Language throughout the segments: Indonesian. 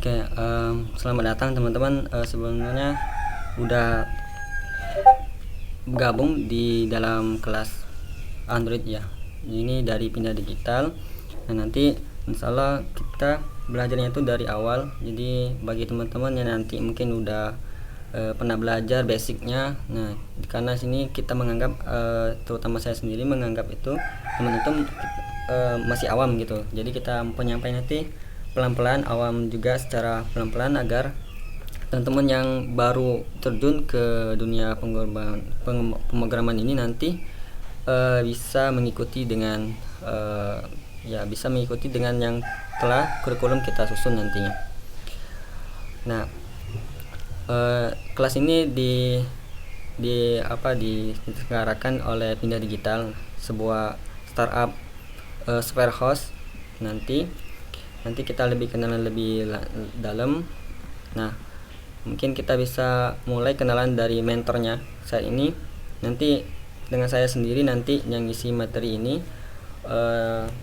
Oke, selamat datang teman-teman. Sebelumnya udah gabung di dalam kelas Android ya. Ini dari Pindah Digital. Nah, nanti insyaallah kita belajarnya itu dari awal. Jadi bagi teman-teman yang nanti mungkin udah pernah belajar basicnya. Nah, karena sini kita menganggap, terutama saya sendiri menganggap itu teman-teman masih awam gitu. Jadi kita penyampaian nanti pelan-pelan, awam juga secara pelan-pelan agar teman-teman yang baru terjun ke dunia pemrograman ini nanti bisa mengikuti dengan bisa mengikuti dengan yang telah kurikulum kita susun nantinya. Nah, kelas ini diselenggarakan oleh Pindah Digital, sebuah startup software house. Nanti kita lebih kenalan lebih dalam. Nah, mungkin kita bisa mulai kenalan dari mentornya saat ini. Nanti dengan saya sendiri nanti yang isi materi ini,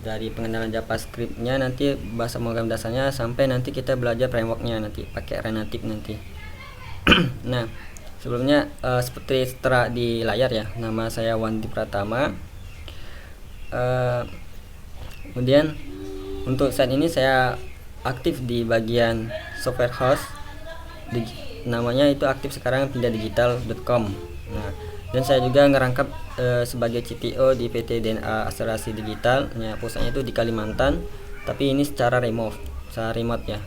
dari pengenalan JavaScript-nya, nanti bahasa pemrograman dasarnya, sampai nanti kita belajar framework-nya nanti pakai Renative nanti. Nah, sebelumnya seperti tertera di layar ya, nama saya Wandi Pratama. Kemudian untuk saat ini saya aktif di bagian software house, namanya itu aktif sekarang pindahdigital.com. Nah, dan saya juga ngerangkap sebagai CTO di PT DNA Akselerasi Digital. Nah, pusatnya itu di Kalimantan, tapi ini secara remote ya.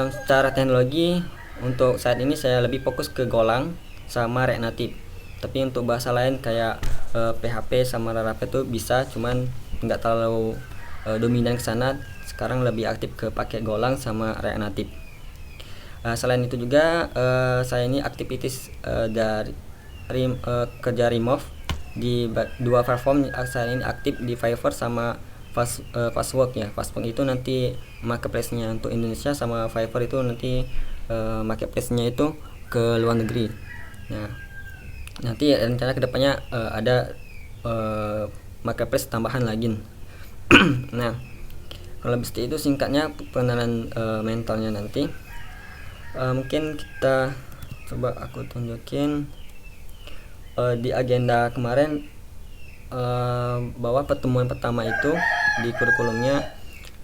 Secara teknologi untuk saat ini saya lebih fokus ke Golang sama React Native. Tapi untuk bahasa lain kayak PHP sama Laravel itu bisa, cuman nggak terlalu dominan ke sana. Sekarang lebih aktif ke pakai Golang sama React Native. Selain itu juga saya ini aktivitas dari kerja remote di dua platform. Saya ini aktif di Fiverr sama Fastwork ya. Fastwork itu nanti marketplace-nya untuk Indonesia, sama Fiverr itu nanti marketplace-nya itu ke luar negeri. Nah, nanti rencana kedepannya ada marketplace tambahan lagi. Nah, kalau seperti itu singkatnya pengenalan mentornya nanti. Mungkin kita coba aku tunjukin di agenda kemarin, bahwa pertemuan pertama itu di kurikulumnya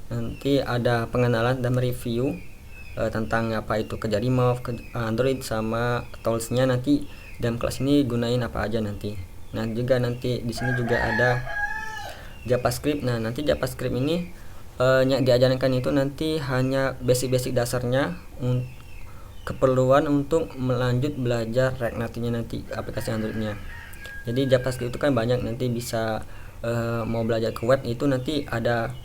nanti ada pengenalan dan review tentang apa itu kerja remote, Android sama toolsnya. Nanti dalam kelas ini gunain apa aja nanti. Nah, juga nanti di sini juga ada JavaScript. Nah, nanti JavaScript ini yang diajarkan itu nanti hanya basic-basic dasarnya, keperluan untuk melanjut belajar React Native-nya nanti, aplikasi Android-nya. Jadi JavaScript itu kan banyak, nanti bisa mau belajar ke web itu nanti ada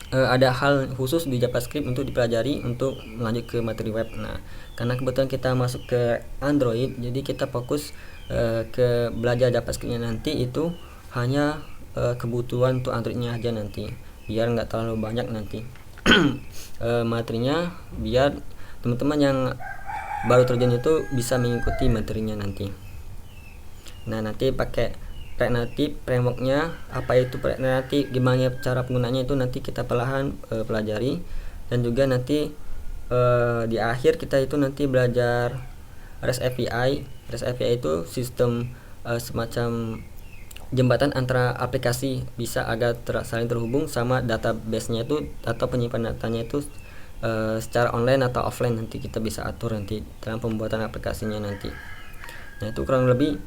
ada hal khusus di JavaScript untuk dipelajari untuk melanjut ke materi web. Nah, karena kebetulan kita masuk ke Android, jadi kita fokus ke belajar JavaScript-nya nanti itu hanya kebutuhan untuk Android-nya aja nanti, biar nggak terlalu banyak nanti materinya, biar teman-teman yang baru terjun itu bisa mengikuti materinya nanti. Nah, nanti pakai React Native framework-nya, apa itu React Native, gimana cara penggunaannya, itu nanti kita perlahan pelajari. Dan juga nanti di akhir kita itu nanti belajar REST API. REST API itu sistem semacam jembatan antara aplikasi, bisa agar saling terhubung sama database-nya itu, atau penyimpanan datanya itu secara online atau offline, nanti kita bisa atur nanti dalam pembuatan aplikasinya nanti. Nah, itu kurang lebih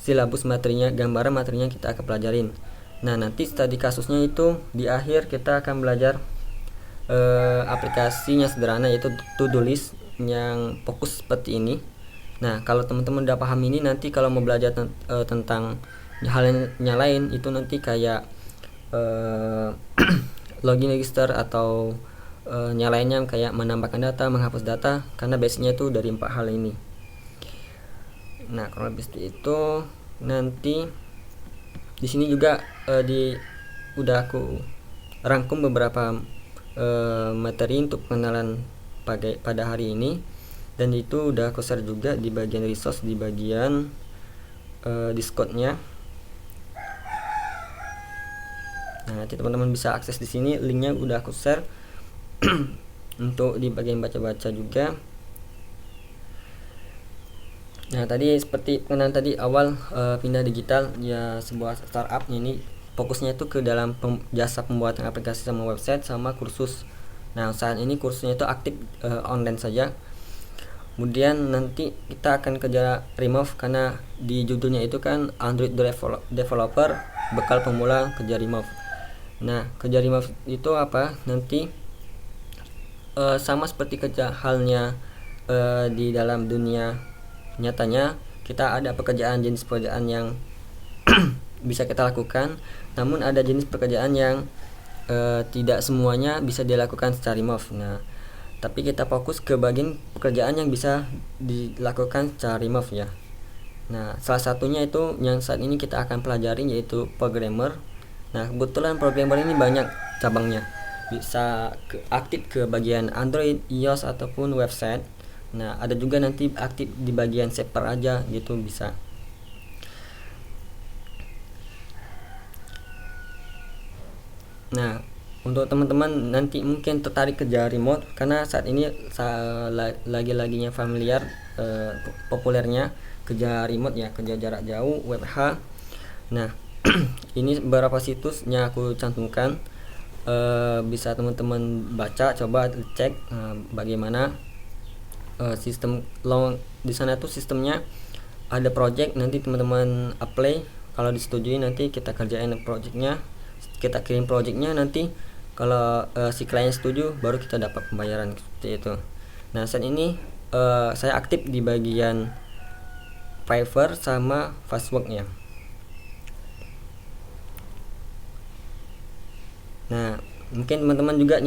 silabus materinya, gambaran materinya kita akan pelajarin. Nah, nanti studi kasusnya itu di akhir kita akan belajar aplikasinya sederhana, yaitu to-do list yang fokus seperti ini. Nah, kalau teman-teman udah paham ini, nanti kalau mau belajar tentang hal-hal lain itu nanti kayak login register atau nyalainnya, kayak menambahkan data, menghapus data, karena basicnya itu dari 4 hal ini. Nah, kalau habis itu nanti di sini juga udah aku rangkum beberapa materi untuk pengenalan pada hari ini, dan itu udah aku share juga di bagian resource, di bagian Discord-nya. Nah, nanti teman-teman bisa akses di sini, linknya udah aku share untuk di bagian baca-baca juga. Nah, tadi seperti pengenalan tadi awal, pindah digital ya, sebuah startup ini fokusnya itu ke dalam jasa pembuatan aplikasi sama website sama kursus. Nah, saat ini kursusnya itu aktif online saja. Kemudian nanti kita akan kerja remove karena di judulnya itu kan Android developer bekal pemula kerja remove. Nah, kerja remove itu apa? Nanti sama seperti kerja halnya di dalam dunia nyatanya, kita ada jenis pekerjaan yang bisa kita lakukan, namun ada jenis pekerjaan yang tidak semuanya bisa dilakukan secara remote. Nah, tapi kita fokus ke bagian pekerjaan yang bisa dilakukan secara remote ya. Nah, salah satunya itu yang saat ini kita akan pelajari, yaitu programmer. Nah, kebetulan programmer ini banyak cabangnya, bisa aktif ke bagian Android, iOS ataupun website. Nah, ada juga nanti aktif di bagian shaper aja gitu bisa. Nah, untuk teman-teman nanti mungkin tertarik kerja remote, karena saat ini lagi-laginya familiar populernya kerja remote ya, kerja jarak jauh, WFH. Nah, ini beberapa situsnya aku cantumkan, bisa teman-teman baca, coba cek bagaimana sistem di sana tuh. Sistemnya ada project, nanti teman-teman apply, kalau disetujui nanti kita kerjain projectnya, kita kirim projectnya, nanti kalau si klien setuju baru kita dapat pembayaran seperti itu. Nah, saat ini saya aktif di bagian Fiverr sama Fastwork ya. Nah, mungkin teman-teman juga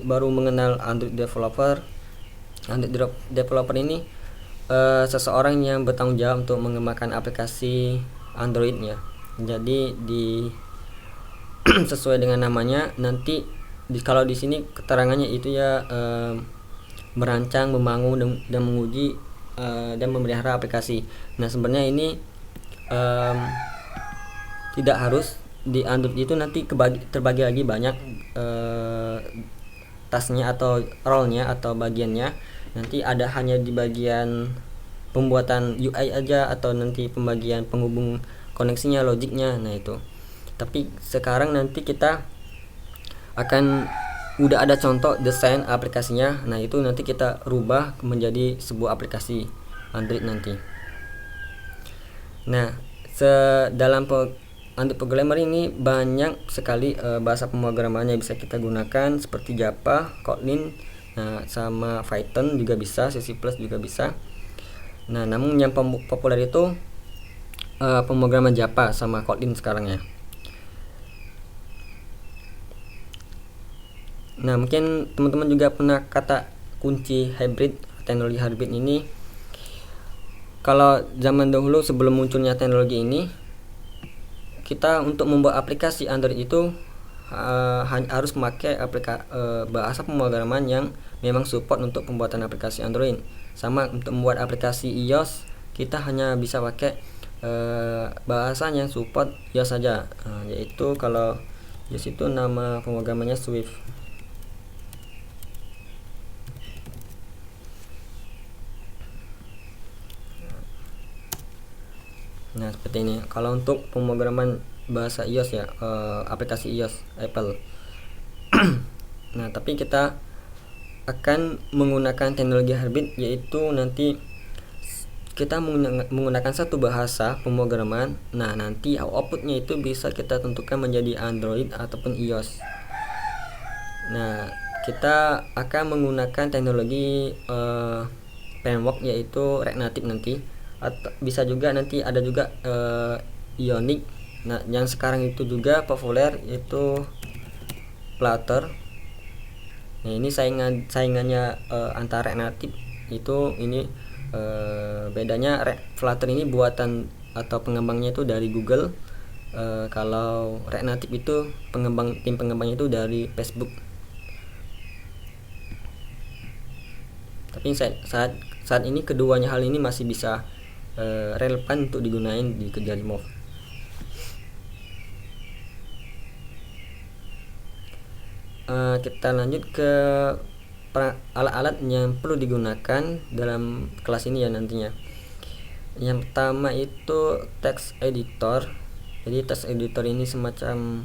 baru mengenal Android developer. Android developer ini seseorang yang bertanggung jawab untuk mengembangkan aplikasi Android ya. Jadi sesuai dengan namanya, nanti kalau di sini keterangannya itu ya, merancang, membangun dan menguji dan memelihara aplikasi. Nah, sebenarnya ini tidak harus di Android itu nanti terbagi lagi banyak tasnya atau role-nya atau bagiannya. Nanti ada hanya di bagian pembuatan UI aja, atau nanti pembagian penghubung koneksinya, logiknya. Nah, itu. Tapi sekarang nanti kita akan udah ada contoh desain aplikasinya. Nah, itu nanti kita rubah menjadi sebuah aplikasi Android nanti. Nah, dalam Android programmer ini banyak sekali bahasa pemrograman yang bisa kita gunakan, seperti Java, Kotlin, nah sama Python juga bisa, C++ juga bisa. Nah, namun yang populer itu pemrograman Java sama Kotlin sekarang ya. Nah, mungkin teman-teman juga pernah kata kunci hybrid, teknologi hybrid ini. Kalau zaman dahulu sebelum munculnya teknologi ini, kita untuk membuat aplikasi Android itu harus memakai bahasa pemrograman yang memang support untuk pembuatan aplikasi Android. Sama untuk membuat aplikasi iOS, kita hanya bisa pakai bahasa yang support iOS saja, yaitu kalau iOS itu nama pemrogramannya Swift. Nah, seperti ini kalau untuk pemrograman bahasa iOS ya, aplikasi iOS Apple. Nah, tapi kita akan menggunakan teknologi hybrid, yaitu nanti kita menggunakan satu bahasa pemrograman. Nah, nanti outputnya itu bisa kita tentukan menjadi Android ataupun iOS. Nah, kita akan menggunakan teknologi framework, yaitu React Native nanti. Atau bisa juga nanti ada juga Ionic. Nah, yang sekarang itu juga populer itu Flutter. Nah, ini saingannya antara React Native itu ini. Bedanya Flutter ini buatan atau pengembangnya itu dari Google. Kalau React Native itu tim pengembangnya itu dari Facebook. Tapi saat ini keduanya hal ini masih bisa relevan untuk digunain di kerja remote. kita lanjut ke alat-alat yang perlu digunakan dalam kelas ini ya nantinya. Yang pertama itu text editor. Jadi text editor ini semacam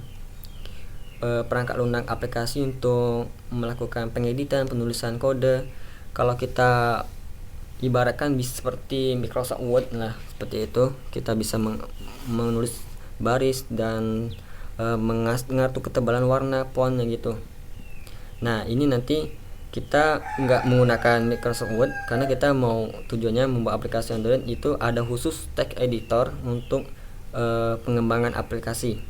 perangkat lunak aplikasi untuk melakukan pengeditan, penulisan kode. Kalau kita ibaratkan bisa seperti Microsoft Word lah, seperti itu. Kita bisa menulis baris dan mengatur ketebalan warna, fontnya gitu. Nah, ini nanti kita nggak menggunakan Microsoft Word karena kita mau tujuannya membuat aplikasi Android, itu ada khusus text editor untuk pengembangan aplikasi.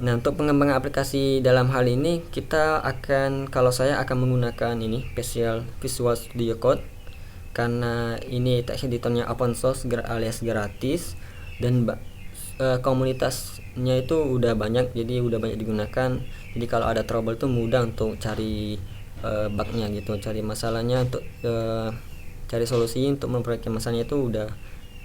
Nah, untuk pengembangan aplikasi dalam hal ini kalau saya akan menggunakan ini Visual Studio Code karena ini text editornya open source alias gratis, dan komunitasnya itu udah banyak, jadi udah banyak digunakan. Jadi kalau ada trouble tuh mudah untuk cari bugnya gitu, cari masalahnya, untuk cari solusi untuk memperbaiki masalahnya itu udah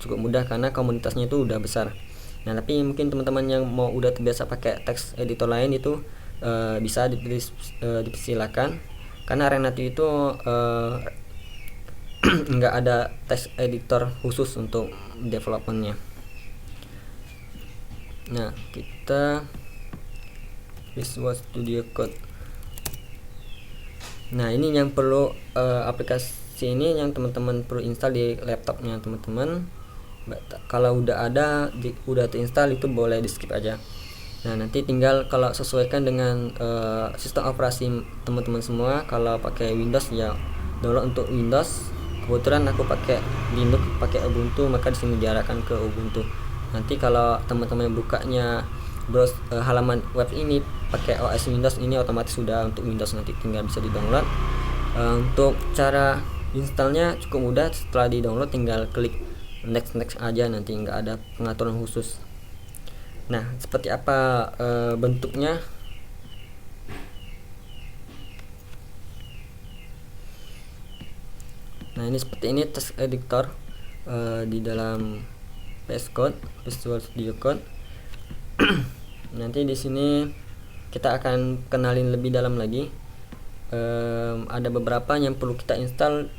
cukup mudah karena komunitasnya itu udah besar. Nah, tapi mungkin teman-teman yang mau udah terbiasa pakai text editor lain itu bisa dipersilakan, karena Renative itu nggak ada text editor khusus untuk developmentnya. Nah, kita Visual Studio Code. Nah, ini yang perlu aplikasi ini yang teman-teman perlu install di laptopnya teman-teman. Kalau udah udah terinstall itu boleh di skip aja. Nah, nanti tinggal kalau sesuaikan dengan sistem operasi teman-teman semua. Kalau pakai Windows ya download untuk Windows. Kebetulan aku pakai Linux, pakai Ubuntu, maka di sini diarahkan ke Ubuntu. Nanti kalau teman-teman bukanya halaman web ini pakai OS Windows, ini otomatis sudah untuk Windows, nanti tinggal bisa di-download. Untuk cara installnya cukup mudah, setelah di-download tinggal klik next aja, nanti nggak ada pengaturan khusus. Nah, seperti apa bentuknya? Nah, ini seperti ini text editor di dalam VS Code, Visual Studio Code. Nanti di sini kita akan kenalin lebih dalam lagi. Ada beberapa yang perlu kita install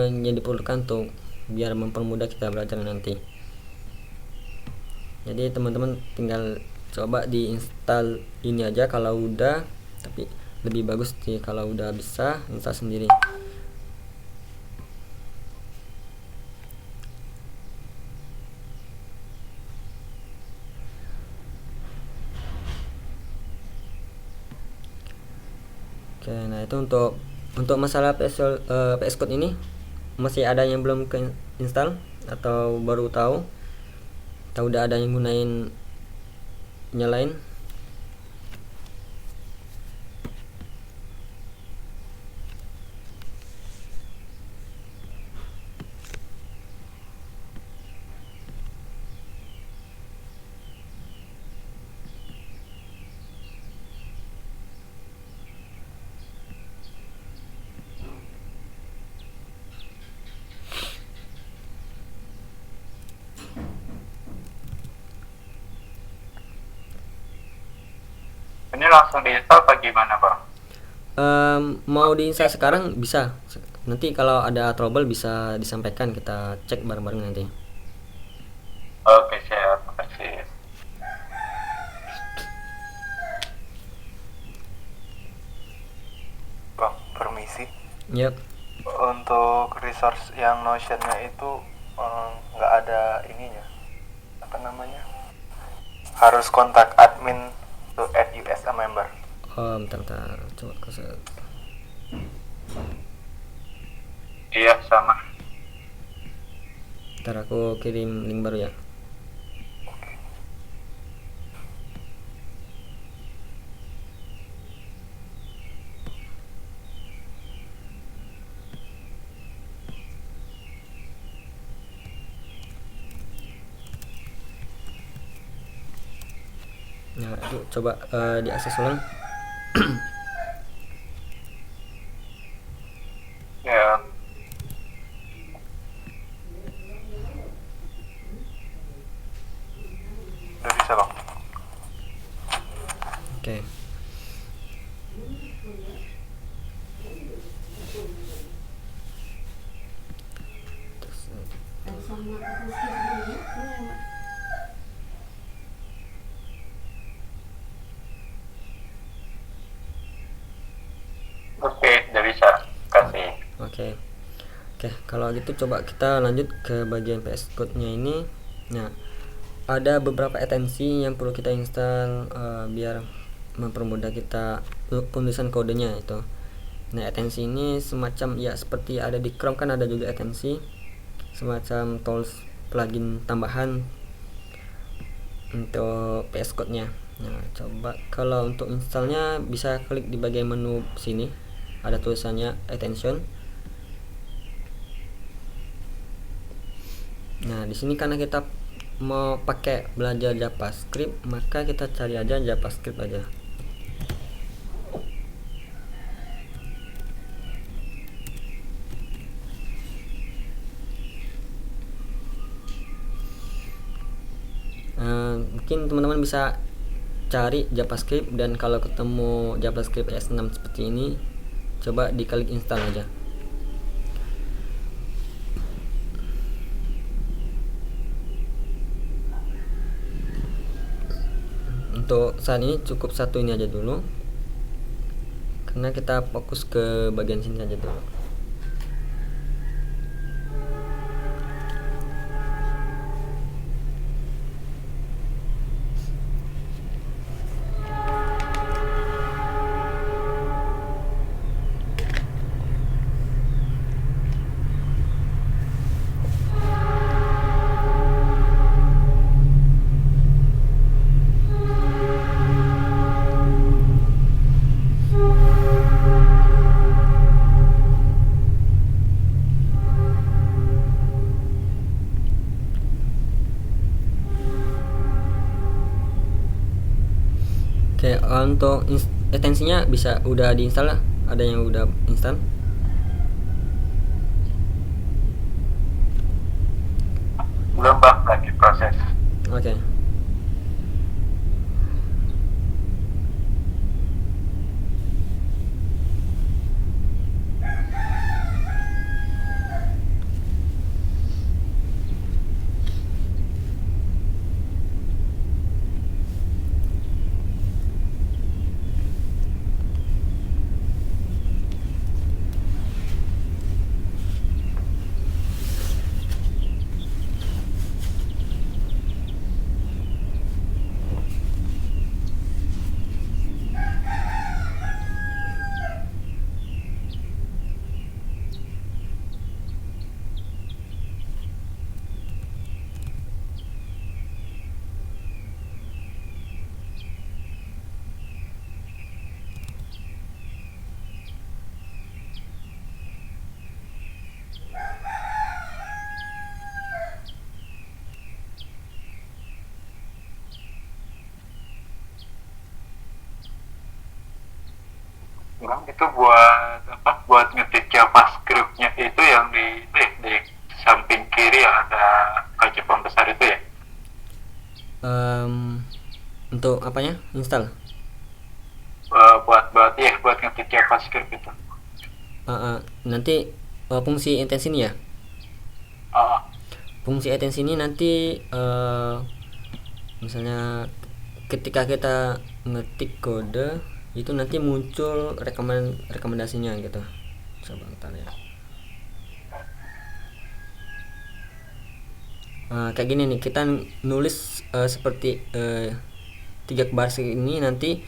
yang diperlukan untuk biar mempermudah kita belajar nanti. Jadi teman-teman tinggal coba diinstal ini aja kalau udah, tapi lebih bagus sih kalau udah bisa install sendiri. Oke, nah itu untuk masalah PS Code ini masih ada yang belum ke install atau baru tahu udah ada yang gunain nyalain? Ini langsung diinstal apa gimana, Bang? Mau diinstal sekarang bisa. Nanti kalau ada trouble bisa disampaikan, kita cek bareng-bareng nanti. Oke, siap. Makasih. Bang, permisi. Yep. Untuk resource yang Notion-nya itu nggak ada ininya. Apa namanya? Harus kontak admin to add you as a member. Bentar. Coba Iya, sama. ntar aku kirim link baru ya. Nah, itu coba diakses ulang. Ya. Udah bisa, Bang. Oke. Oke, udah bisa. Kasih. Oke. Oke, kalau gitu coba kita lanjut ke bagian PS Code-nya ini. Nah, ada beberapa ekstensi yang perlu kita install biar mempermudah kita penulisan kodenya itu. Nah, ekstensi ini semacam ya seperti ada di Chrome, kan ada juga ekstensi semacam tools plugin tambahan untuk PS Code-nya. Nah, coba kalau untuk installnya bisa klik di bagian menu sini, ada tulisannya extension. Nah, di sini karena kita mau pakai belajar JavaScript, maka kita cari aja JavaScript aja. Mungkin teman-teman bisa cari JavaScript, dan kalau ketemu JavaScript S6 seperti ini, coba diklik install aja. Untuk saat ini cukup satu ini aja dulu, karena kita fokus ke bagian sini aja dulu. Oke, untuk ekstensinya bisa udah diinstal lah. Ada yang udah install? Belum bang, lagi proses. Oke. Bang, itu buat apa? Buat ngetik JavaScript-nya itu yang di samping kiri ada kaca pembesar itu ya? Untuk apanya? Install. Buat ngetik JavaScript itu. Nanti fungsi ekstensi ini ya. Ah, Fungsi ekstensi ini nanti misalnya ketika kita ngetik kode itu nanti muncul rekomendasinya gitu. Coba ntar ya. Kayak gini nih, kita nulis seperti 3 baris ini, nanti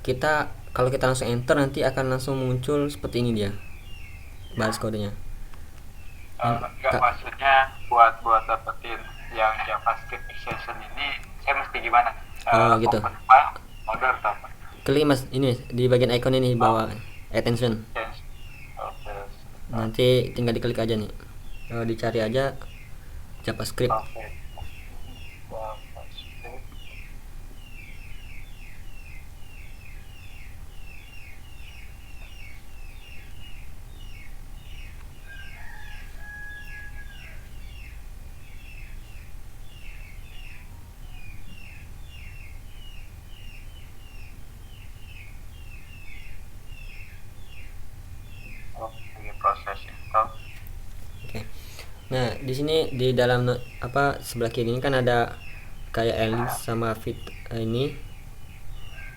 kita kalau kita langsung enter nanti akan langsung muncul seperti ini dia baris kodenya. enggak, maksudnya buat dapetin yang JavaScript extension ini saya mesti gimana? Gitu. Open file, order atau apa? Klik mas ini di bagian icon ini di bawah attention. Change. Oke. Nanti tinggal diklik aja nih. Dicari aja JavaScript. Oke. JavaScript. proses install. Oke. Nah, di sini di dalam sebelah kiri ini kan ada kayak link sama fit ini.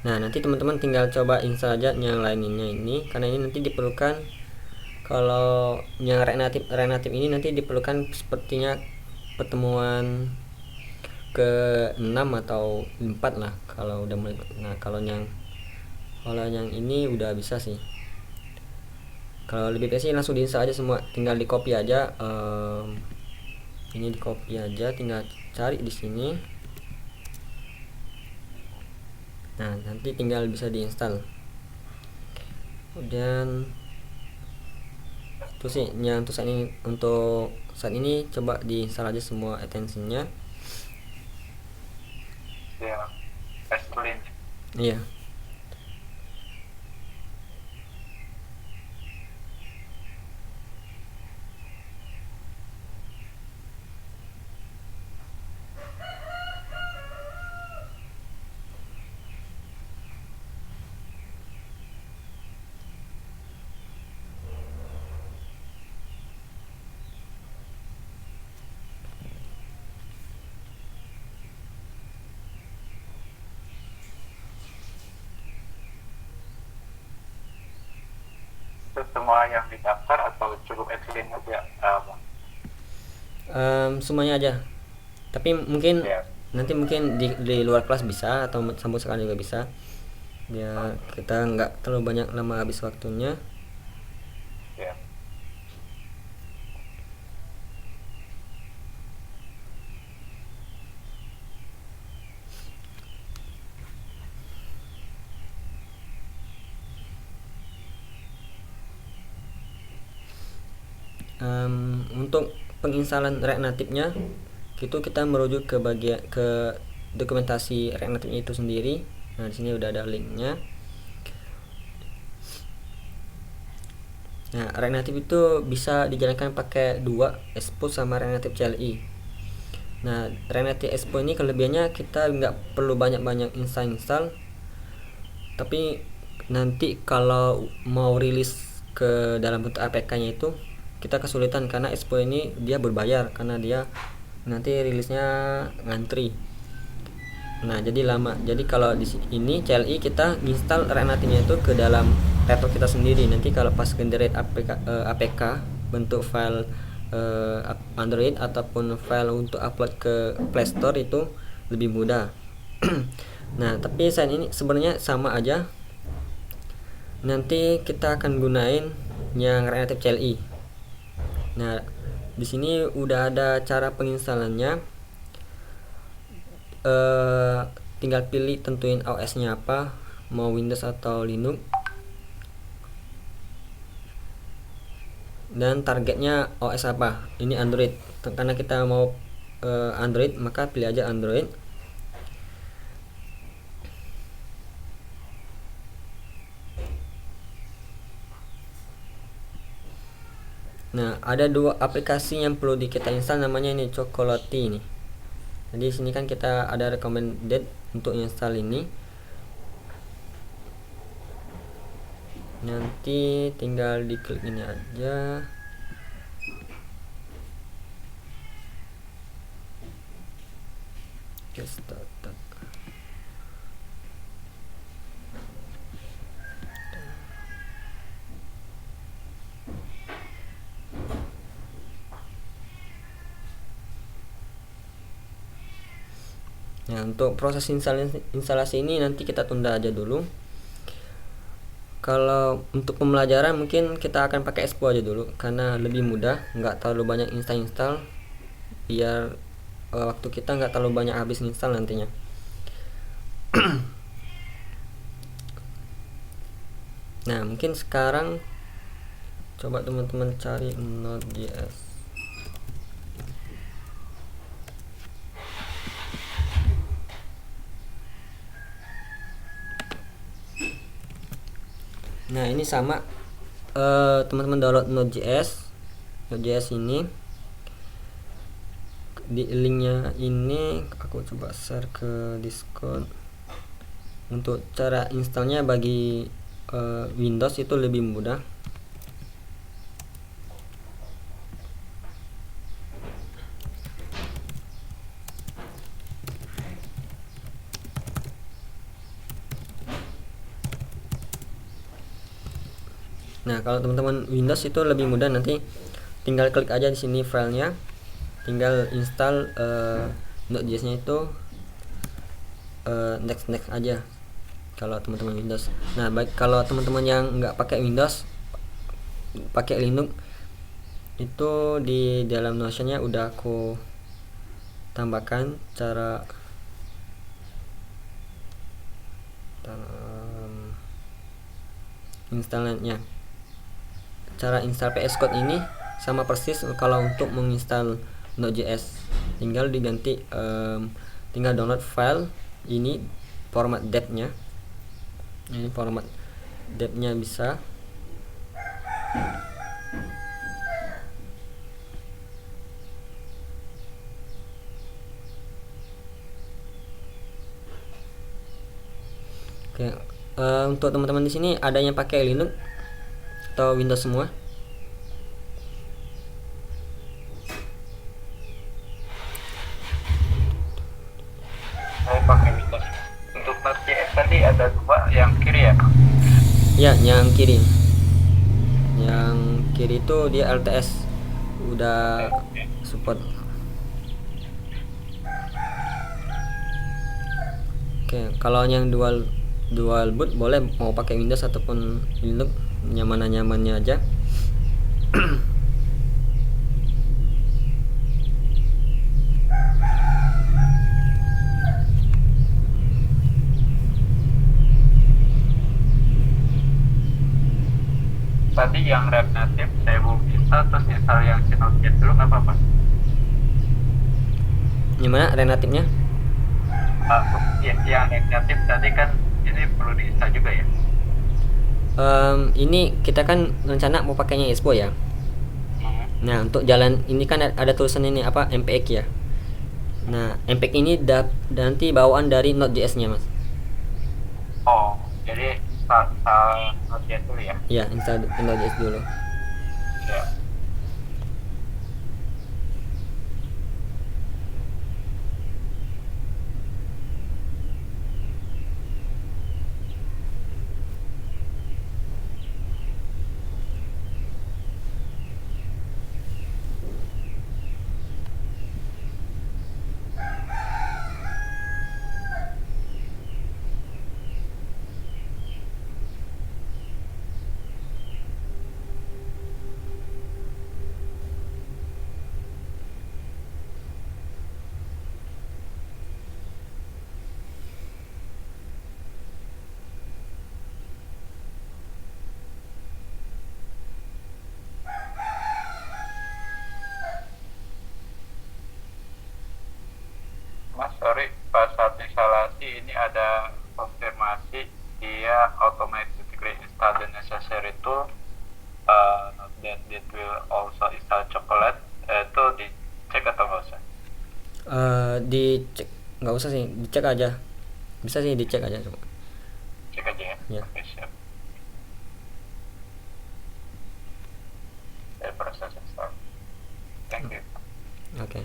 Nah, nanti teman-teman tinggal coba install aja yang lainnya ini, karena ini nanti diperlukan kalau yang Renative ini nanti diperlukan sepertinya pertemuan ke 6 atau 4 lah kalau udah mulai. Nah, kalau yang ini udah bisa sih. Kalau lebih baik sih langsung diinstal aja semua, tinggal di copy aja. Ini di copy aja, tinggal cari di sini. Nah, nanti tinggal bisa diinstal. Kemudian itu sih yang untuk saat ini coba diinstal aja semua extensionnya. Ya, Fastlane. Iya. Itu semua yang didaftar atau cukup Xlink aja? Semuanya aja. Tapi mungkin Ya. nanti mungkin di luar kelas bisa, atau sambung sekarang juga bisa. Biar kita nggak terlalu banyak lama habis waktunya. Ya. Untuk penginstalan React Native-nya itu kita merujuk ke dokumentasi React Native itu sendiri. Nah, di sini udah ada linknya. Nah, React Native itu bisa dijalankan pakai dua, Expo sama React Native CLI. Nah, React Native Expo ini kelebihannya kita nggak perlu banyak-banyak install, tapi nanti kalau mau rilis ke dalam bentuk APK-nya itu kita kesulitan, karena Expo ini dia berbayar, karena dia nanti rilisnya ngantri. Nah, jadi lama. Jadi kalau di ini CLI kita install React Native-nya itu ke dalam laptop kita sendiri. Nanti kalau pas generate APK bentuk file Android ataupun file untuk upload ke Play Store itu lebih mudah. Nah, tapi saat ini sebenarnya sama aja. Nanti kita akan gunain yang React Native CLI. Nah, di sini udah ada cara penginstalannya. Tinggal pilih, tentuin OS-nya apa, mau Windows atau Linux, dan targetnya OS apa. Ini Android, karena kita mau Android, maka pilih aja Android. Nah, ada dua aplikasi yang perlu kita install, namanya ini Chocolatey ini. Jadi sini kan kita ada recommended untuk install ini. Nanti tinggal diklik ini aja. Start. Nah, untuk proses instalasi ini nanti kita tunda aja dulu. Kalau untuk pembelajaran mungkin kita akan pakai Expo aja dulu, karena lebih mudah, nggak terlalu banyak install, biar waktu kita nggak terlalu banyak habis install nantinya. Nah, mungkin sekarang coba teman-teman cari Node.js. Nah, ini sama, teman-teman download Node.js ini. Di linknya ini aku coba share ke Discord. Untuk cara installnya bagi Windows itu lebih mudah. Nah, kalau teman-teman Windows itu lebih mudah, nanti tinggal klik aja di sini filenya, tinggal install Node.js-nya itu next aja kalau teman-teman Windows. Nah, baik kalau teman-teman yang nggak pakai Windows, pakai Linux, itu di dalam Notion-nya udah aku tambahkan cara installnya. Cara install VS Code ini sama persis kalau untuk menginstal Node.js, tinggal diganti tinggal download file ini, format dep-nya. Ini format dep-nya bisa. Oke, untuk teman-teman di sini adanya pakai Linux atau Windows semua? Saya pakai Windows. Untuk Node.js tadi ada 2 yang kiri ya? Ya, yang kiri. Yang kiri itu dia LTS udah support. Oke, kalau yang dual boot boleh, mau pakai Windows ataupun Linux, nyaman-nyamannya aja. Tadi yang React Native saya belum install, terus install yang Node.js dulu nggak apa-apa? Gimana relatifnya? Yang React Native tadi kan ini perlu diinstal juga ya? Ini kita kan rencana mau pakainya Expo ya. Nah, untuk jalan ini kan ada tulisan ini apa, MPX ya. Nah, MPX ini nanti bawaan dari Node.js-nya, Mas. Oh, jadi install Node.js dulu ya? Ya, install Node.js dulu. Ya. Mas, sorry, pas saat instalasi ini ada konfirmasi dia automatically install the necessary tool, not that it will also install chocolate. Itu dicek atau nggak usah? Dicek, nggak usah sih, dicek aja. Bisa sih dicek aja coba. Cek aja ya? Ya. Oke, siap. Saya proses install. Thank you. Oke.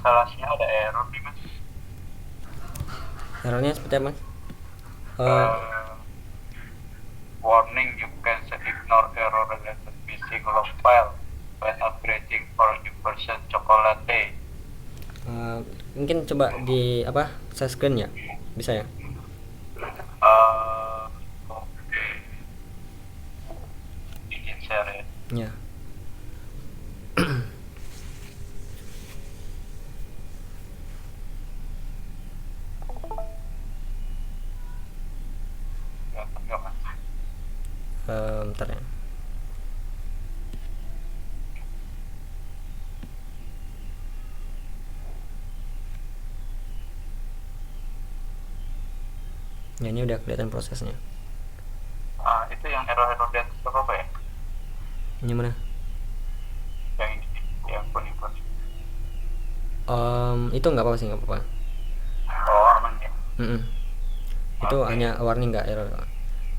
instalasinya ada error nih mas. Errornya seperti apa, Mas? Warning, you can ignore error related missing log file when upgrading for new version Chocolate. Mungkin coba di apa, share screen ya, bisa ya? Oke, bikin share ya. Ya. Enggak mas. Bentar ya. Ya, ini udah kelihatan prosesnya. Itu yang error-error di atas apa ya? Ini mana? Yang ini, yang kuning-kuning. Itu nggak apa-apa sih, nggak apa-apa. Oh, aman ya. Itu Oke. hanya warning, nggak error.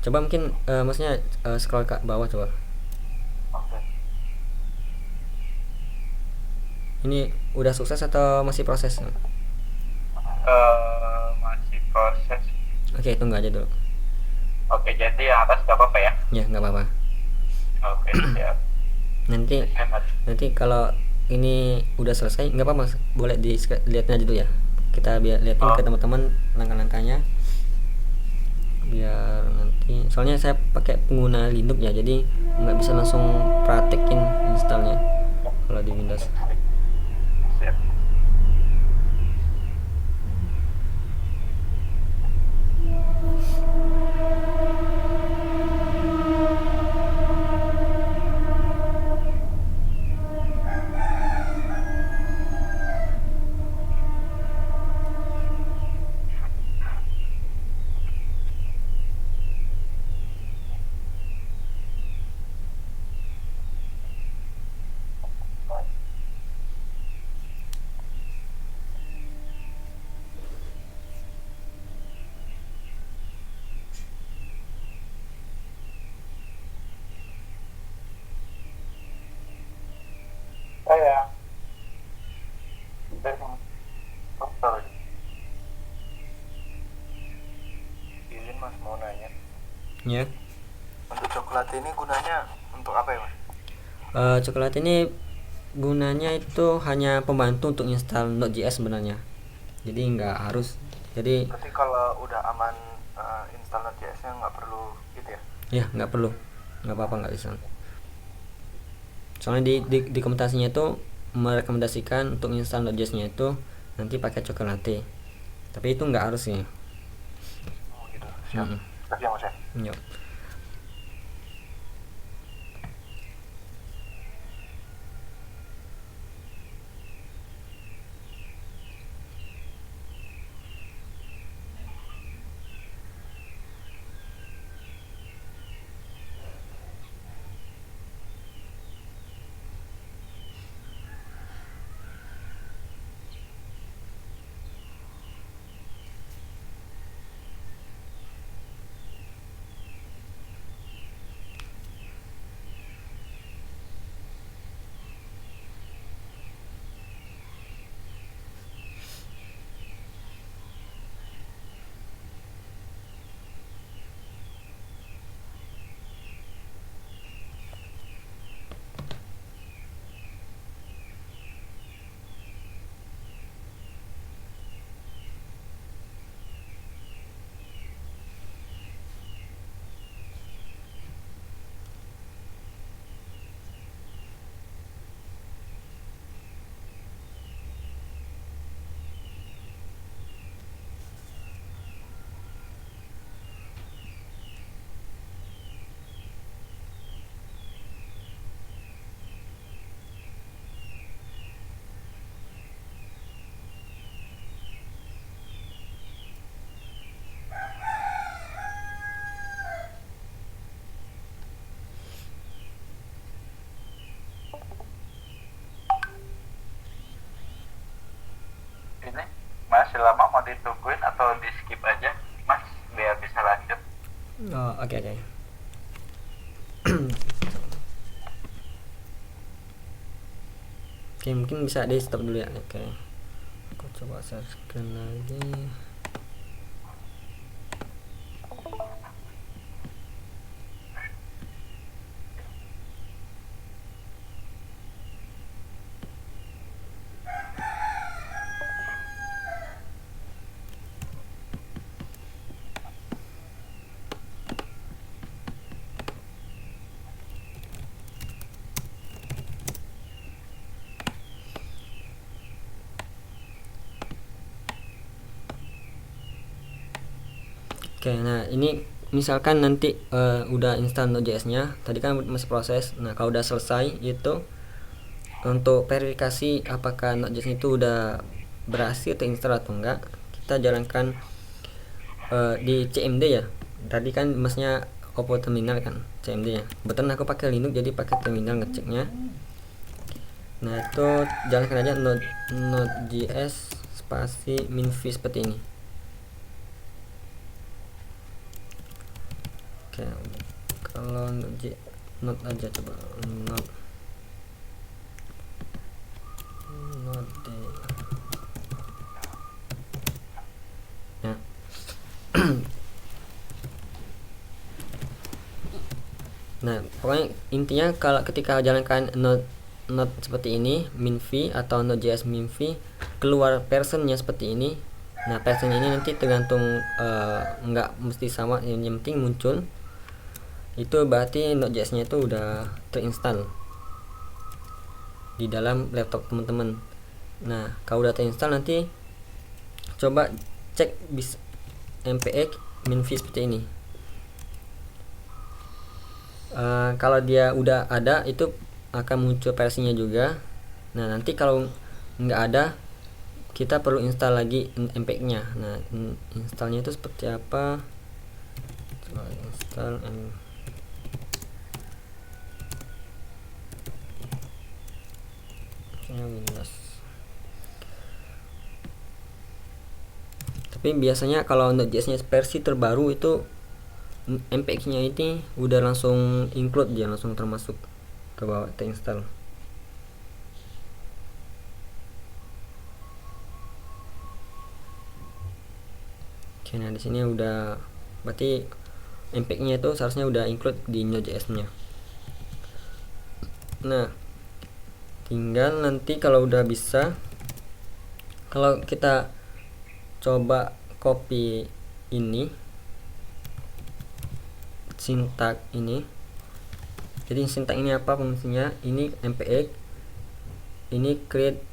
Coba mungkin maksudnya scroll ke bawah coba. Oke. Ini udah sukses atau masih proses? Masih proses. Oke, tunggu aja dulu. Oke, jadi yang atas nggak apa-apa ya? Ya, nggak apa-apa. Oke, siap. Hemat. Nanti kalau ini udah selesai, nggak apa-apa, Mas. Boleh dilihatin aja dulu ya. Kita biar liatin Oh. ke teman-teman langkah-langkahnya. Biar nanti, soalnya saya pakai pengguna Linux ya, jadi nggak bisa langsung praktekin installnya kalau di Windows. Siap. Saya. Sorry. Izin mas, mau nanya, Ya. untuk coklat ini gunanya untuk apa ya mas? Coklat ini gunanya itu hanya pembantu untuk install Node.js sebenarnya. Jadi nggak harus. Jadi Berarti kalau udah aman install Node.js nya nggak perlu gitu ya? ya nggak perlu, nggak apa-apa, nggak bisa. Soalnya di dokumentasinya itu merekomendasikan untuk install Node.js-nya itu nanti pakai Chocolate. Tapi itu nggak harus sih. Oh gitu, siap. Siap mas ya. Yuk. Ini masih lama, mau ditungguin atau di skip aja mas biar bisa lanjut? Oh, oke. Oke, mungkin bisa di stop dulu ya. Oke. coba saya scan lagi. Oke, nah ini misalkan nanti udah install Node.js-nya, tadi kan masih proses. Nah, kalau udah selesai itu untuk verifikasi apakah Node.js itu udah berhasil terinstall atau enggak, kita jalankan di CMD ya. Tadi kan masnya Oppo terminal kan CMD ya. Kebetulan aku pakai Linux jadi pakai terminal ngeceknya. Nah, itu jalankan aja Node.js spasi minv seperti ini. Oke, kalau Node aja coba Node ya. Nah, pokoknya intinya kalau ketika jalankan Node seperti ini minv atau Node.js minv, keluar versionnya seperti ini. Nah, version ini nanti tergantung nggak mesti sama, yang penting muncul. Itu berarti Node.js-nya itu udah terinstall di dalam laptop teman-teman. Nah, kalau udah terinstall nanti coba cek bis npx minv seperti ini. Kalau dia udah ada itu akan muncul versinya juga. Nah, nanti kalau nggak ada kita perlu install lagi npx-nya. Nah, installnya itu seperti apa? Coba install Windows. Tapi biasanya kalau Node.js-nya versi terbaru itu npx-nya ini udah langsung include, dia langsung termasuk ke bawah terinstall. Oke, nah di sini udah berarti npx-nya itu seharusnya udah include di Node.js-nya. Nah, tinggal nanti kalau udah bisa, kalau kita coba copy ini sintak ini. Jadi sintak ini apa fungsinya? Ini npx, ini create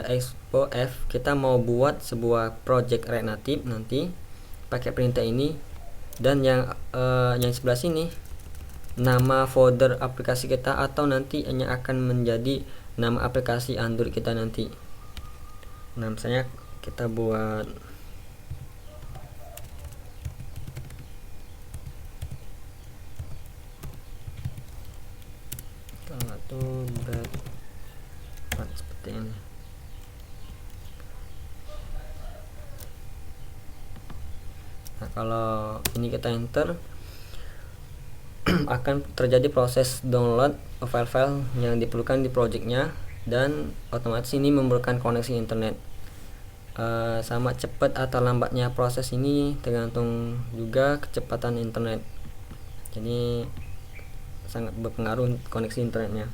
expo f. Kita mau buat sebuah project React Native nanti pakai perintah ini, dan yang sebelah sini nama folder aplikasi kita, atau nanti hanya akan menjadi nama aplikasi Android kita nanti. Nah, misalnya kita buat berat seperti ini. Nah, kalau ini kita enter akan terjadi proses download file-file yang diperlukan di projectnya, dan otomatis ini memerlukan koneksi internet. Sama cepat atau lambatnya proses ini tergantung juga kecepatan internet, jadi sangat berpengaruh koneksi internetnya.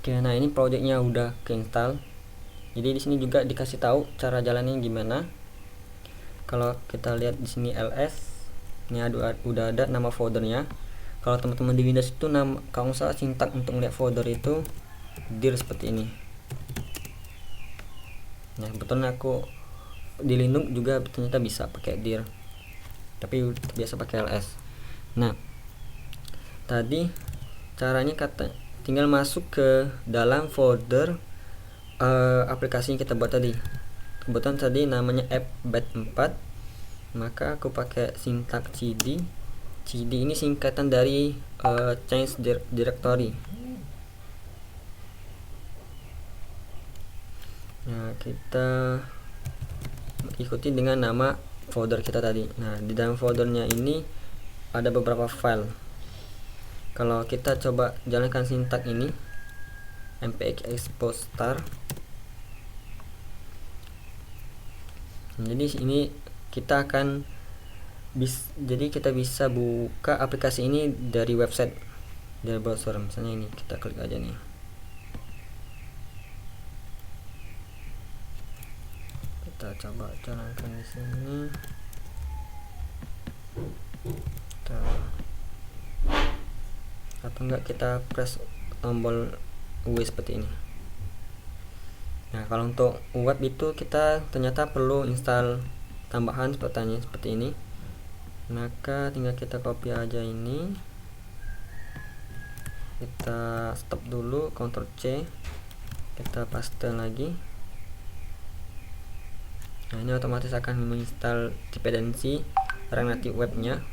Oke, nah ini projectnya udah keinstall. Jadi di sini juga dikasih tahu cara jalannya gimana. Kalau kita lihat di sini ls, ini udah ada nama foldernya. Kalau teman-teman di Windows itu kalau misalnya sintak untuk melihat folder itu dir seperti ini. Nah kebetulan aku di Linux juga ternyata bisa pakai dir, tapi biasa pakai ls. Nah tadi caranya tinggal masuk ke dalam folder aplikasi yang kita buat tadi. Kebetulan tadi namanya app bat 4, maka aku pakai sintak cd. cd ini singkatan dari change directory. Nah kita ikuti dengan nama folder kita tadi. Nah di dalam foldernya ini ada beberapa file. Kalau kita coba jalankan sintak ini mpx expose star, jadi ini kita akan jadi kita bisa buka aplikasi ini dari website, dari browser. Misalnya ini kita klik aja nih, kita coba jalankan di sini. Atau enggak kita press tombol W seperti ini. Nah kalau untuk web itu kita ternyata perlu install tambahan seperti ini, maka tinggal kita copy aja ini, kita stop dulu, Ctrl C, kita paste lagi. Nah ini otomatis akan menginstal dependensi React Native webnya.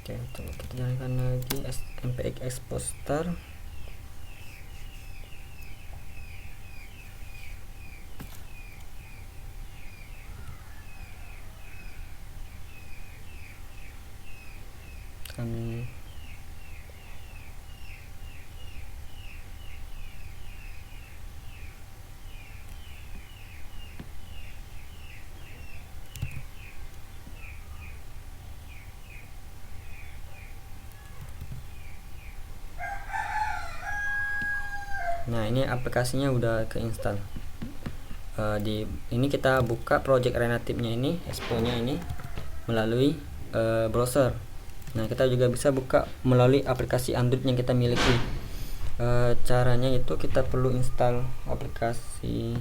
Oke, coba kita jalankan lagi mpx expose star. Nah ini aplikasinya udah keinstall. Di ini kita buka project React Native-nya ini, expo-nya ini melalui browser. Nah kita juga bisa buka melalui aplikasi Android yang kita miliki. Caranya itu kita perlu install aplikasi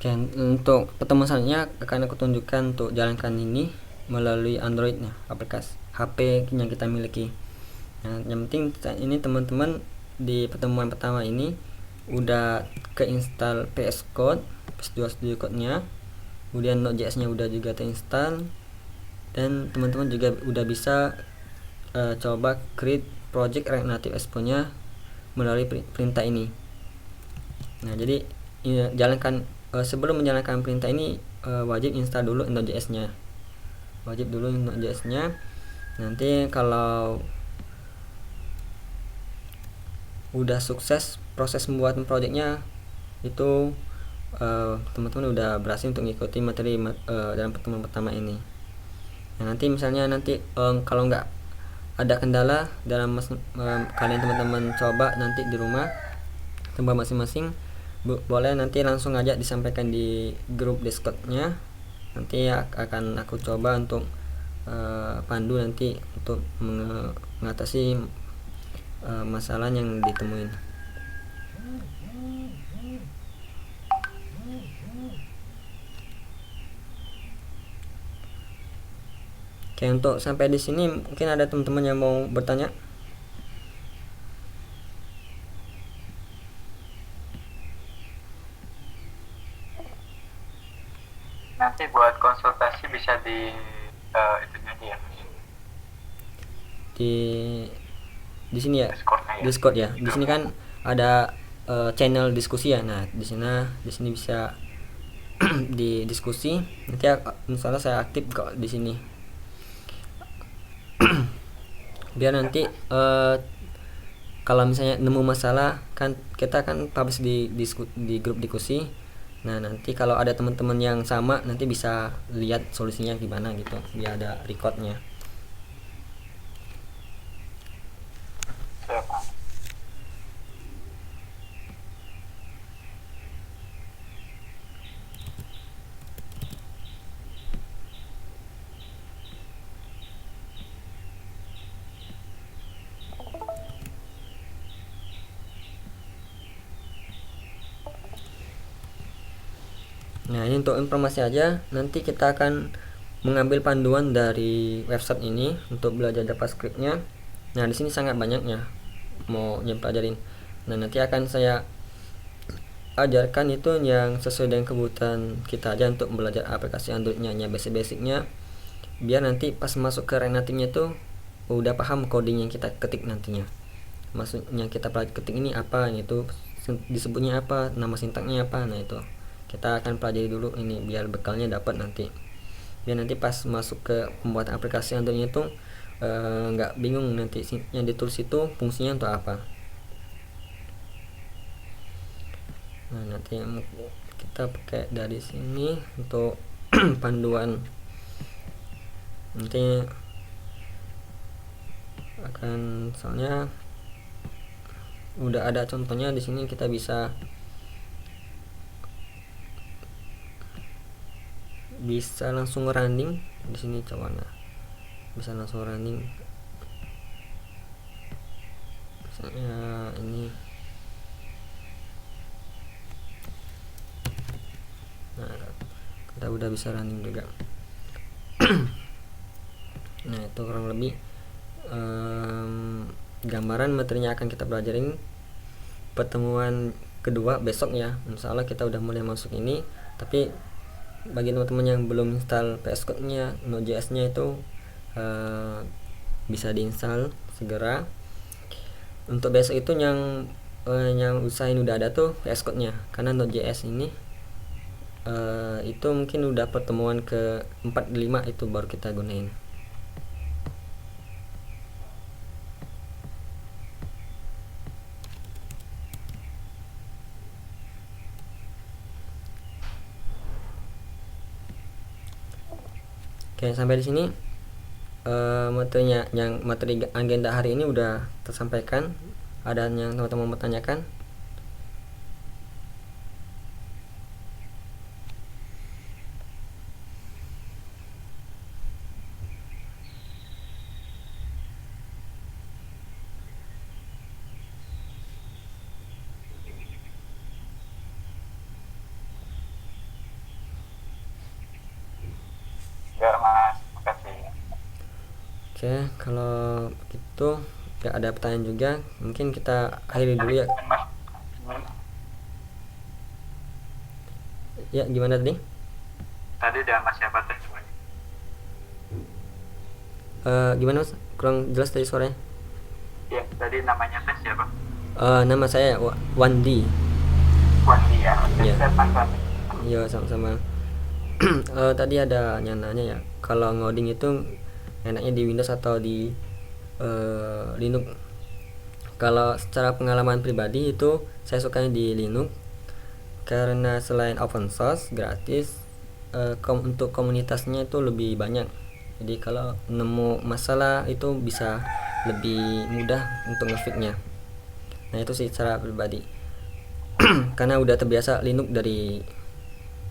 dan untuk pertemuan selanjutnya akan aku tunjukkan untuk jalankan ini melalui Android, aplikasi HP yang kita miliki. Nah, yang penting saat ini teman-teman di pertemuan pertama ini udah keinstall PS Code, PS2 Studio Code-nya, kemudian Node.js-nya udah juga terinstall, dan teman-teman juga udah bisa coba create project React Native Expo-nya melalui perintah ini. Nah, jadi jalankan sebelum menjalankan perintah ini wajib install dulu Node.js-nya. Nanti kalau udah sukses proses membuat projectnya itu teman-teman udah berhasil untuk mengikuti materi dalam pertemuan pertama ini. Nah, nanti misalnya kalau nggak ada kendala dalam kalian teman-teman coba nanti di rumah tempat masing-masing, boleh nanti langsung aja disampaikan di grup Discordnya. Nanti akan aku coba untuk pandu nanti untuk mengatasi masalah yang ditemuin. Oke, untuk sampai di sini mungkin ada teman-teman yang mau bertanya. Nanti buat konsultasi bisa di itunya aja ya, Mas. Di sini ya, Discord-nya ya. Discord ya. Di sini kan ada channel diskusi ya. Nah, di sini bisa di diskusi. Nanti misalnya saya aktif kok di sini. Biar nanti kalau misalnya nemu masalah kan kita kan publish di grup diskusi. Nah, nanti kalau ada teman-teman yang sama nanti bisa lihat solusinya gimana gitu. Biar ada recordnya. Siap, Mas. Nah, ini untuk informasi aja. Nanti kita akan mengambil panduan dari website ini untuk belajar JavaScript-nya. Nah, di sini sangat banyaknya mau yang pelajarin. Nah, nanti akan saya ajarkan itu yang sesuai dengan kebutuhan kita aja untuk belajar aplikasi Android-nya, basic-basicnya. Biar nanti pas masuk ke React Native-nya tuh udah paham coding yang kita ketik nantinya. Maksudnya kita ketik ini apa, itu disebutnya apa, nama sintaknya apa. Nah, itu kita akan pelajari dulu ini biar bekalnya dapat nanti. Biar nanti pas masuk ke pembuatan aplikasi Android itu nggak bingung nanti yang ditulis itu fungsinya untuk apa. Nah, nanti kita pakai dari sini untuk panduan. Nanti akan soalnya udah ada contohnya di sini, kita bisa langsung running di sini. Coba, nah bisa langsung running misalnya ini. Nah, kita udah bisa running juga. Nah, itu kurang lebih gambaran materinya akan kita pelajarin pertemuan kedua besok ya. Insyaallah kita udah mulai masuk ini. Tapi bagi teman-teman yang belum install VS Code nya, Node.js nya itu bisa diinstal segera. Untuk besok itu yang usahain udah ada tuh VS Code nya, karena Node.js ini itu mungkin udah pertemuan ke 4-5 itu baru kita gunain. Oke, sampai di sini materinya, yang materi agenda hari ini udah tersampaikan. Ada yang teman-teman mau tanyakan? Enggak, Mas. Makasih. Oke, kalau gitu ya ada pertanyaan juga, mungkin kita akhiri dulu ya. Mas, Ya, gimana tadi? tadi udah Mas siapa tuh? Gimana Mas? Kurang jelas tadi suaranya. Ya, tadi namanya teh siapa? Nama saya Wandi. Wandi ya. Iya. Saya Mas. Iya, sama-sama. Tadi ada yang nanya ya, kalau ngoding itu enaknya di Windows atau di Linux. Kalau secara pengalaman pribadi itu saya sukanya di Linux, karena selain open source gratis, untuk komunitasnya itu lebih banyak. Jadi kalau nemu masalah itu bisa lebih mudah untuk ngefixnya. Nah itu sih secara pribadi. Karena udah terbiasa Linux dari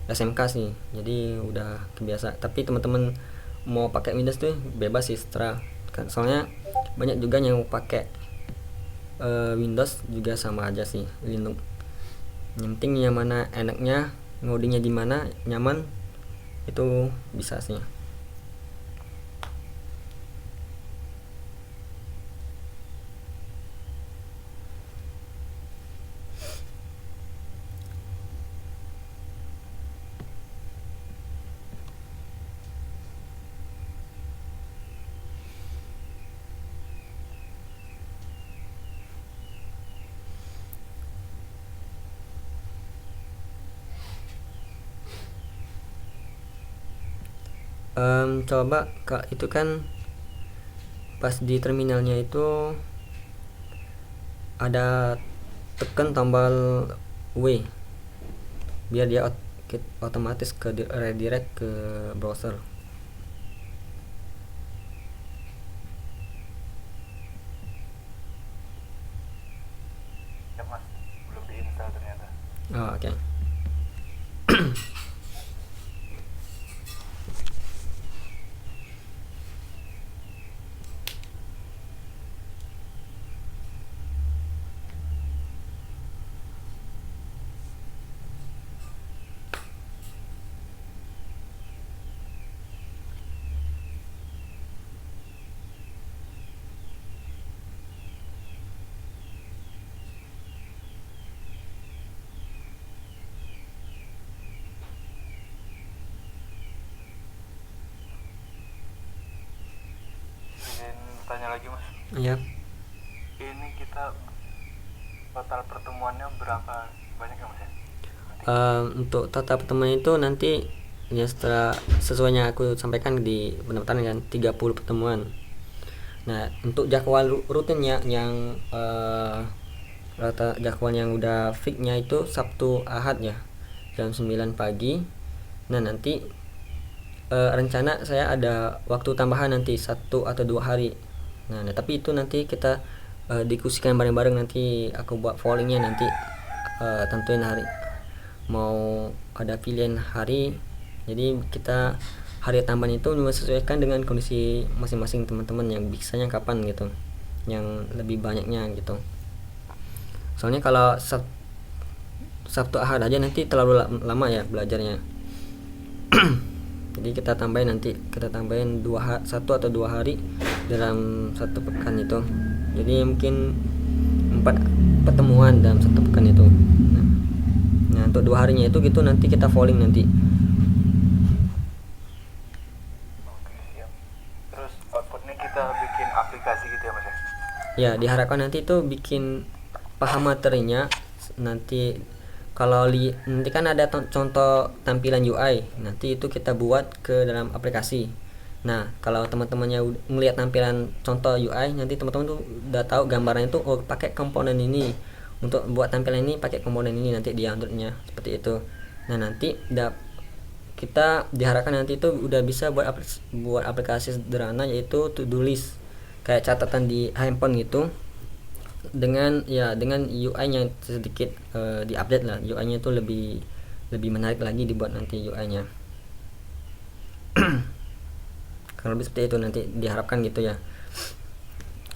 SMK sih, jadi udah kebiasa. Tapi teman-teman mau pakai Windows tuh bebas sih, setelah kan soalnya banyak juga yang pakai Windows juga sama aja sih Linux. Yang penting yang mana enaknya, ngodingnya di mana nyaman, itu bisa sih. Coba kak, itu kan pas di terminalnya itu ada tekan tombol W biar dia otomatis ke redirect ke browser. Ya mas, belum diinstal ternyata. Oh, oke. Izin tanya lagi mas, Ya. ini kita total pertemuannya berapa banyak ya mas ya? Untuk tata pertemuan itu nanti ya setelah sesuainya aku sampaikan di pendaftaran kan 30 pertemuan. Nah, untuk jadwal rutinnya yang rata jadwal yang udah fixnya itu Sabtu Ahad ya, jam 9 pagi. Nah, nanti rencana saya ada waktu tambahan nanti 1 atau 2 hari. Nah, tapi itu nanti kita diskusikan bareng-bareng, nanti aku buat pollingnya nanti, tentuin hari mau ada pilihan hari. Jadi kita hari tambahan itu menyesuaikan dengan kondisi masing-masing teman-teman yang bisanya kapan gitu, yang lebih banyaknya gitu. Soalnya kalau Sabtu Ahad aja nanti terlalu lama ya belajarnya. Jadi kita tambahin 1 atau 2 hari dalam 1 pekan itu. Jadi mungkin 4 pertemuan dalam 1 pekan itu. Nah untuk 2 harinya itu gitu nanti kita polling nanti. Oke siap. Terus outputnya kita bikin aplikasi gitu ya mas ya? Ya diharapkan nanti itu bikin paham materinya. Nanti kalau nanti kan ada contoh tampilan UI, nanti itu kita buat ke dalam aplikasi. Nah kalau teman-temannya melihat tampilan contoh UI, nanti teman-teman tuh udah tahu gambarannya itu, oh pakai komponen ini untuk buat tampilan ini, pakai komponen ini nanti di Androidnya seperti itu. Nah nanti kita diharapkan nanti itu udah bisa buat aplikasi sederhana, yaitu to-do list kayak catatan di handphone gitu, dengan UI-nya sedikit diupdate lah. UI-nya itu lebih menarik lagi dibuat nanti UI-nya. Kalau lebih seperti itu nanti diharapkan gitu ya.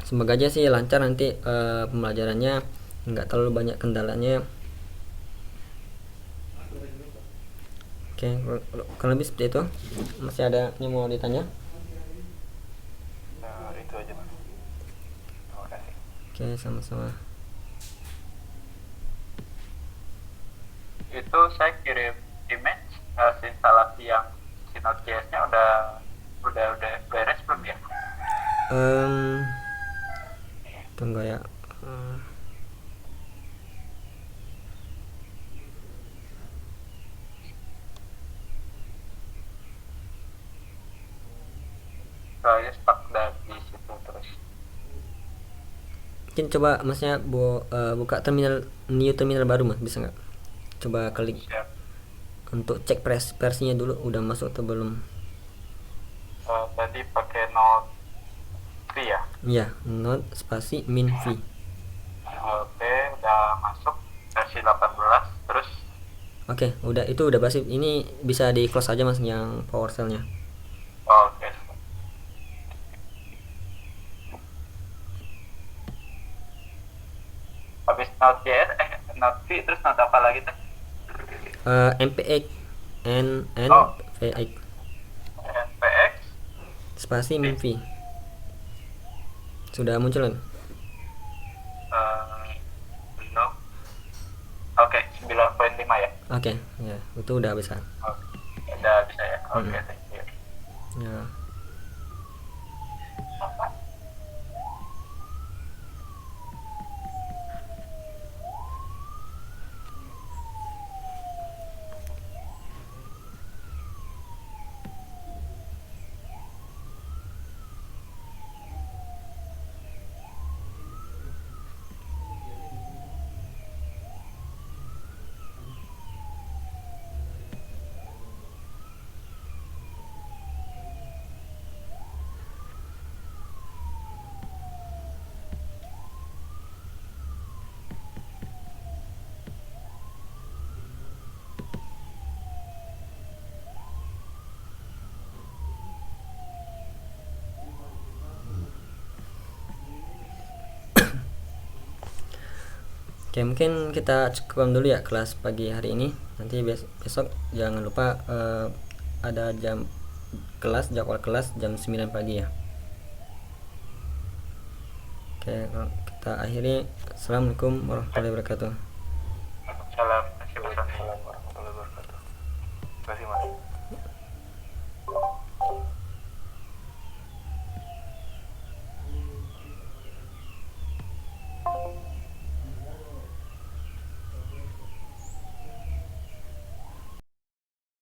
Semoga aja sih lancar nanti pembelajarannya, nggak terlalu banyak kendalanya. Oke, kalau lebih seperti itu. Masih ada yang mau ditanya? Nah, itu aja mas. Terima kasih. Oke, sama-sama. Itu saya kirim image instalasi yang si Node.js-nya udah beres belum ya? Tunggu ya. Soalnya stuck di situ terus. Mungkin coba masnya buka new terminal baru mas, bisa nggak? Coba klik Siap. untuk cek versinya dulu udah masuk atau belum. Tadi berarti pakai note V ya. Iya, not spasi min v. Oke, udah masuk versi 18. Terus Oke, udah, itu udah basi. Ini bisa di close aja mas yang PowerShell-nya. oke. Habis Node.js, Node V, terus Node apa lagi tuh? npx Oh. vx npx. spasi min v. Sudah muncul kan? Belum. Oke, 9.5 ya. Oke, ya, itu udah bisa. Oke, udah bisa ya. Oke, thank you. Ya. Oke, mungkin kita cukupkan dulu ya kelas pagi hari ini. Nanti besok jangan lupa ada jadwal kelas jam 9 pagi ya. Oke, kita akhiri. Assalamualaikum warahmatullahi wabarakatuh. Salam. Terima kasih. Assalamualaikum warahmatullahi wabarakatuh. Terima kasih mas.